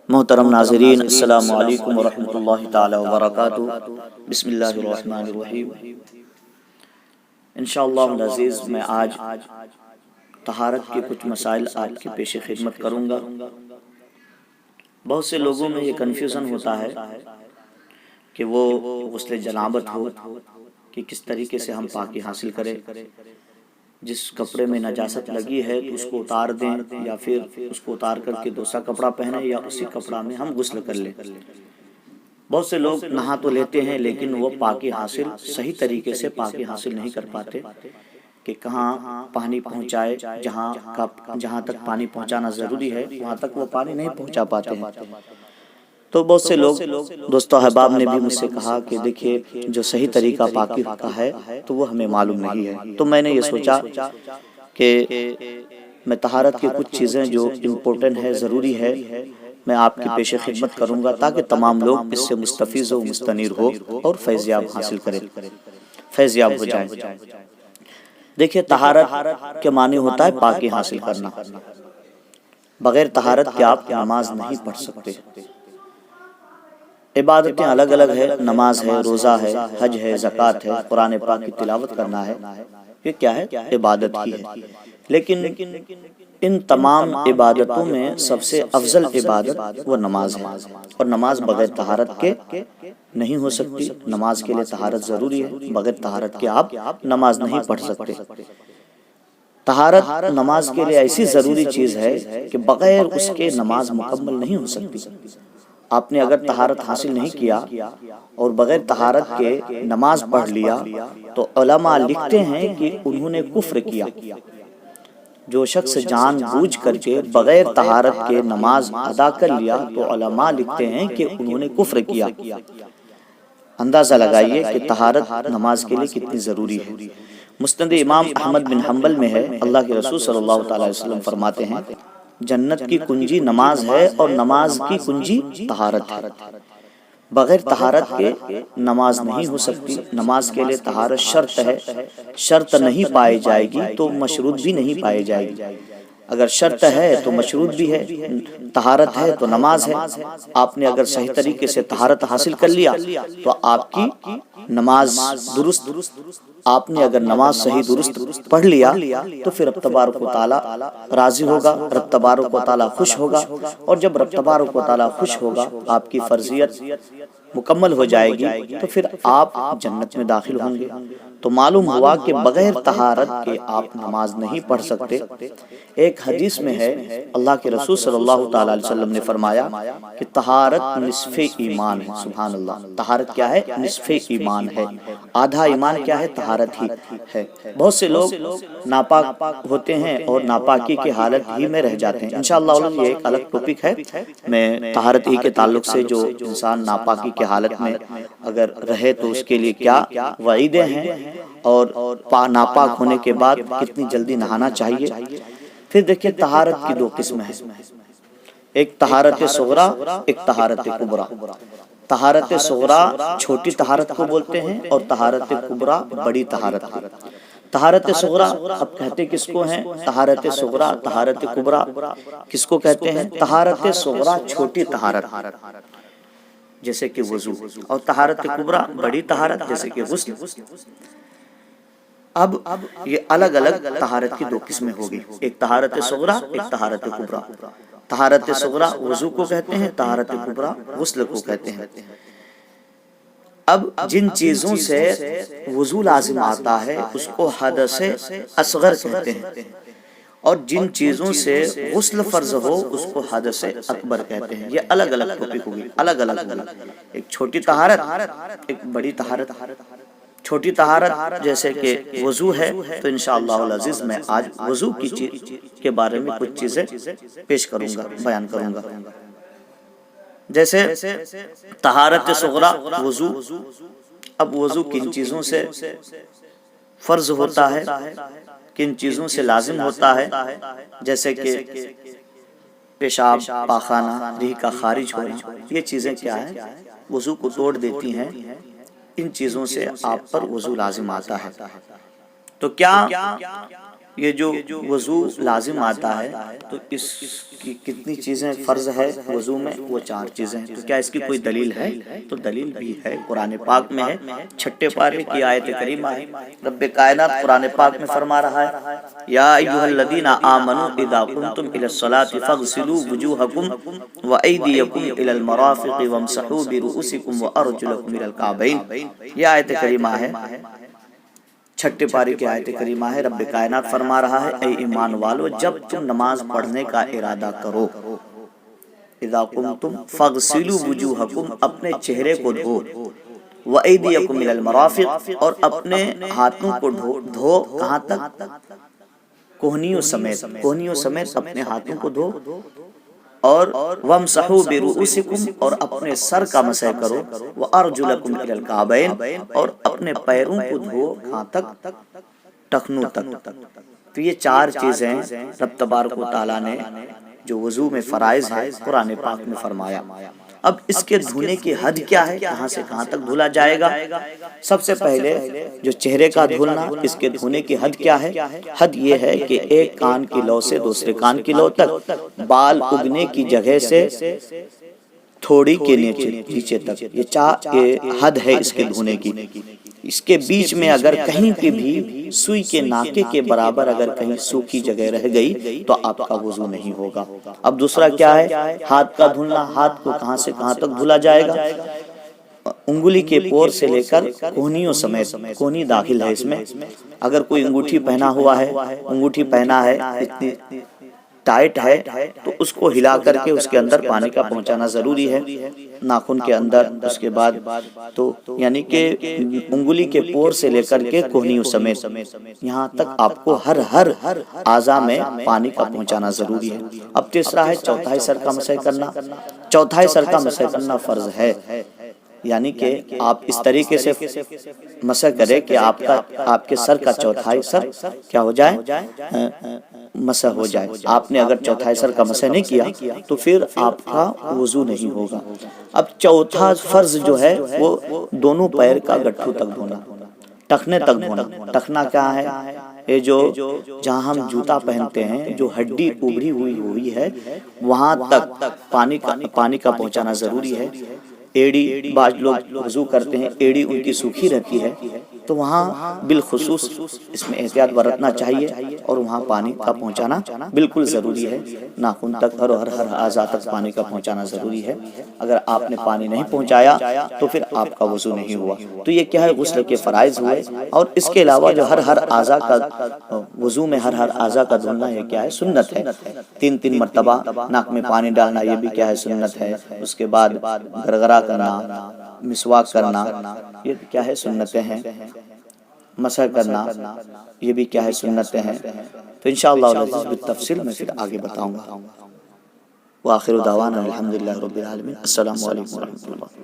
محترم ناظرین، السلام علیکم ورحمۃ اللہ تعالی وبرکاتہ۔ بسم اللہ الرحمن الرحیم۔ انشاءاللہ العزیز میں آج طہارت کے کچھ مسائل آپ کے پیش خدمت کروں گا۔ بہت سے لوگوں میں یہ کنفیوژن ہوتا ہے کہ وہ غسل جنابت ہو کہ کس طریقے سے ہم پاکی حاصل کریں، جس کپڑے میں نجاست لگی ہے تو اس کو اتار دیں یا پھر اس کو اتار کر کے دوسرا کپڑا پہنے یا اسی کپڑا میں ہم غسل کر لیں۔ بہت سے لوگ نہا تو لیتے ہیں لیکن وہ پاکی حاصل صحیح طریقے سے پاکی حاصل نہیں کر پاتے کہ کہاں پانی پہنچائے، جہاں تک پانی پہنچانا ضروری ہے وہاں تک وہ پانی نہیں پہنچا پاتے ہیں۔ تو بہت سے لوگ دوستو احباب نے بھی مجھ سے کہا کہ دیکھیے جو صحیح طریقہ پاکی کا ہے تو وہ ہمیں معلوم نہیں ہے۔ تو میں نے یہ سوچا کہ میں طہارت کی کچھ چیزیں جو امپورٹنٹ ہے، ضروری ہے، میں آپ کی پیش خدمت کروں گا تاکہ تمام لوگ اس سے مستفیض و مستنیر ہو اور فیضیاب حاصل کریں، فیضیاب ہو جائیں۔ دیکھیے طہارت کے معنی ہوتا ہے پاکی حاصل کرنا۔ بغیر طہارت کے آپ نماز نہیں پڑھ سکتے۔ عبادتیں الگ الگ ہے، نماز ہے، روزہ ہے، حج ہے، زکوٰۃ ہے، قرآن پاک کی تلاوت کرنا ہے، یہ کیا ہے؟ عبادت ہی ہے۔ لیکن ان تمام عبادتوں میں سب سے افضل عبادت وہ نماز ہے، اور نماز بغیر طہارت کے نہیں ہو سکتی۔ نماز کے لیے طہارت ضروری ہے، بغیر طہارت کے آپ نماز نہیں پڑھ سکتے۔ طہارت نماز کے لیے ایسی ضروری چیز ہے کہ بغیر اس کے نماز مکمل نہیں ہو سکتی۔ آپ نے اگر طہارت حاصل نہیں کیا اور بغیر طہارت کے نماز پڑھ لیا تو علماء لکھتے ہیں کہ انہوں نے کفر کیا۔ جو شخص جان بوجھ کر کے بغیر طہارت کے نماز ادا کر لیا تو علماء لکھتے ہیں کہ انہوں نے کفر کیا۔ اندازہ لگائیے کہ طہارت نماز کے لیے کتنی ضروری ہے۔ مسند امام احمد بن حنبل میں ہے، اللہ کے رسول صلی اللہ تعالی وسلم فرماتے ہیں جنت کی کنجی نماز ہے اور نماز کی کنجی طہارت ہے۔ بغیر طہارت کے نماز نہیں ہو سکتی۔ نماز کے لیے طہارت شرط ہے، شرط نہیں پائی جائے گی تو مشروط بھی نہیں پائی جائے گی۔ اگر شرط ہے تو مشروط بھی ہے، طہارت ہے تو نماز ہے۔ آپ نے اگر صحیح طریقے سے طہارت حاصل کر لیا تو آپ کی نماز درست، آپ نے اگر نماز صحیح درست پڑھ لیا تو پھر رب تبارک و تعالیٰ راضی ہوگا، رب تبارک و تعالیٰ خوش ہوگا، اور جب رب تبارک و تعالیٰ خوش ہوگا آپ کی فرضیت مکمل ہو جائے گی تو پھر آپ جنت میں داخل ہوں گے۔ تو معلوم ہوا کہ بغیر طہارت کے آپ نماز نہیں پڑھ سکتے۔ ایک حدیث میں ہے اللہ کے رسول صلی اللہ تعالی علیہ وسلم نے فرمایا کہ طہارت نصف ایمان ہے۔ سبحان اللہ، طہارت کیا ہے؟ نصف ایمان ہے۔ آدھا ایمان کیا ہے؟ طہارت ہی ہے۔ بہت سے لوگ ناپاک ہوتے ہیں اور ناپاکی کی حالت ہی میں رہ جاتے ہیں۔ انشاءاللہ یہ ایک الگ ٹاپک ہے، میں طہارت ہی کے تعلق سے جو انسان ناپاکی کی حالت میں اگر رہے تو اس کے لیے کیا وعیدیں ہیں اور ناپاک ہونے کے بعد کتنی جلدی نہانا چاہیے۔ پھر دیکھیے طہارت کی دو قسمیں ہیں، ایک طہارت صغریٰ، ایک طہارت کبریٰ۔ طہارت صغریٰ چھوٹی طہارت کو بولتے ہیں اور طہارت کبریٰ بڑی طہارت کو۔ طہارت صغریٰ اب کہتے کس کو ہیں؟ طہارت صغریٰ، طہارت کبریٰ کس کو کہتے ہیں؟ طہارت صغریٰ چھوٹی طہارت جیسے کہ وضو، اور طہارت کبریٰ بڑی طہارت جیسے کہ غسل۔ اب یہ الگ الگ طہارت کی دو قسمیں ہوگی، ایک طہارت صغریٰ، ایک طہارت کبریٰ۔ طہارت صغریٰ وضو کو کہتے ہیں، طہارت کبریٰ غسل کو کہتے ہیں۔ اب جن چیزوں سے وضو لازم آتا ہے اس کو حدث اصغر کہتے ہیں، اور جن چیزوں سے غسل فرض ہو اس کو حدث اکبر کہتے ہیں۔ یہ الگ الگ ٹاپک ہوگی، الگ الگ ہوگی، ایک چھوٹی طہارت، ایک بڑی طہارت۔ چھوٹی طہارت جیسے کہ وضو ہے تو انشاءاللہ العزیز میں آج وضو کے بارے میں کچھ چیزیں پیش کروں گا، بیان کروں گا۔ جیسے طہارت صغریٰ وضو، اب وضو کن چیزوں سے فرض ہوتا ہے، کن چیزوں سے لازم ہوتا ہے، جیسے کہ پیشاب، پاخانہ، ریح کا خارج ہونا، یہ چیزیں کیا ہیں؟ وضو کو توڑ دیتی ہیں۔ ان چیزوں سے آپ پر وضو لازم آتا ہے۔ تو کیا یہ جو وضو لازم آتا ہے تو اس کی کتنی چیزیں فرض ہے وضو میں؟ وہ 4 چیزیں ہیں۔ تو کیا اس کی کوئی دلیل ہے؟ تو دلیل بھی ہے، قرآن پاک میں ہے، 6 پارے کی آیت کریمہ ہے۔ رب کائنات قرآن پاک میں فرما رہا ہے یا ایھا الذین آمنوا اذا قمتم الی الصلاۃ فاغسلوا وجوہکم وایدیکم الی المرافق وامسحوا برؤوسکم وارجلکم الی الکعبین۔ یہ آیت کریمہ ہے، 6 پارے کی آیت کریمہ ہے۔ رب کائنات فرما رہا ہے اے ایمان والو، جب تم نماز پڑھنے کا ارادہ کرو، اذا قمتم فاغسلوا وجوہکم، اپنے چہرے کو دھو، وایدیکم الی المرافق، اور اپنے ہاتھوں کو دھو کہاں تک؟ کوہنیوں سمیت، کوہنیوں سمیت اپنے ہاتھوں کو دھو، اور وامسحوا برؤوسکم، اور اپنے سر کا مسح کرو، وارجلکم الی الکعبین، اور اپنے پیروں کو دھو کہاں تک؟ ٹخنوں تک۔ تو یہ 4 چیزیں رب تبارک و تعالیٰ نے جو وضو میں فرائض ہے قرآن پاک میں فرمایا۔ اب اس کے دھونے کی حد کیا ہے؟ کہاں سے کہاں تک دھلا جائے گا؟ سب سے پہلے جو چہرے کا دھلنا، اس کے دھونے کی حد کیا ہے؟ حد یہ ہے کہ ایک کان کی لو سے دوسرے کان کی لو تک، بال اگنے کی جگہ سے تھوڑی کے نیچے تک، یہ حد ہے اس کے دھونے کی۔ اس کے بیچ میں اگر کہیں کی بھی سوئی کے ناکے کے برابر اگر کہیں سوکھی جگہ رہ گئی تو آپ کا وضو نہیں ہوگا۔ اب دوسرا کیا ہے؟ ہاتھ کا دھلنا۔ ہاتھ کو کہاں سے کہاں تک دھلا جائے گا؟ انگلی کے پور سے لے کر کوہنیوں سمیت، کوہنی داخل ہے اس میں۔ اگر کوئی انگوٹھی پہنا ہوا ہے، انگوٹھی پہنا ہے اتنی ٹائٹ ہے، تو اس کو ہلا کر کے اس کے اندر پانی کا پہنچانا ضروری ہے، ناخن کے اندر۔ اس کے بعد تو یعنی کہ انگلی کے پور سے لے کر کے کوہنیوں سمیت یہاں تک آپ کو ہر اعضاء میں پانی کا پہنچانا ضروری ہے۔ اب تیسرا ہے چوتھائی سر کا مسح کرنا۔ چوتھائی سر کا مسح کرنا فرض ہے، یعنی کہ آپ اس طریقے سے مسح کریں کہ آپ کے سر کا چوتھائی سر کیا ہو جائے؟ مسح ہو جائے۔ آپ نے اگر چوتھائی سر کا مسح نہیں کیا تو پھر آپ کا وضو نہیں ہوگا۔ اب چوتھا فرض جو ہے وہ دونوں پیر کا گٹھوں تک دھونا، ٹخنے تک دھونا۔ ٹخنا کیا ہے؟ یہ جو جہاں ہم جوتا پہنتے ہیں، جو ہڈی ابھری ہوئی ہے، وہاں تک پانی کا پہنچانا ضروری ہے۔ ایڑی، بعض لوگ وضو کرتے ہیں ایڑی ان کی سوکھی رہتی ہے، تو وہاں بالخصوص اس میں احتیاط برتنا چاہیے، اور وہاں پانی کا پہنچانا بالکل ضروری ہے۔ ناخن تک ہر اعضاء تک پانی کا پہنچانا ضروری ہے۔ اگر آپ نے پانی نہیں پہنچایا تو پھر آپ کا وضو نہیں ہوا۔ تو یہ کیا ہے؟ غسل کے فرائض ہوئے۔ اور اس کے علاوہ جو ہر اعضاء کا وضو میں ہر اعضاء کا دھلنا، یہ کیا ہے؟ سنت ہے۔ 3 مرتبہ ناک میں پانی ڈالنا، یہ بھی کیا ہے؟ سنت ہے۔ اس کے بعد گرگرا کرنا، مسواک کرنا، یہ کیا ہے؟ سنتیں ہیں۔ مسح کرنا، یہ بھی کیا ہے؟ سنتیں ہیں۔ تو انشاءاللہ العزیز بالتفصیل میں پھر آگے بتاؤں گا۔ وآخر دعوانا الحمدللہ رب العالمین۔ السلام علیکم ورحمۃ اللہ۔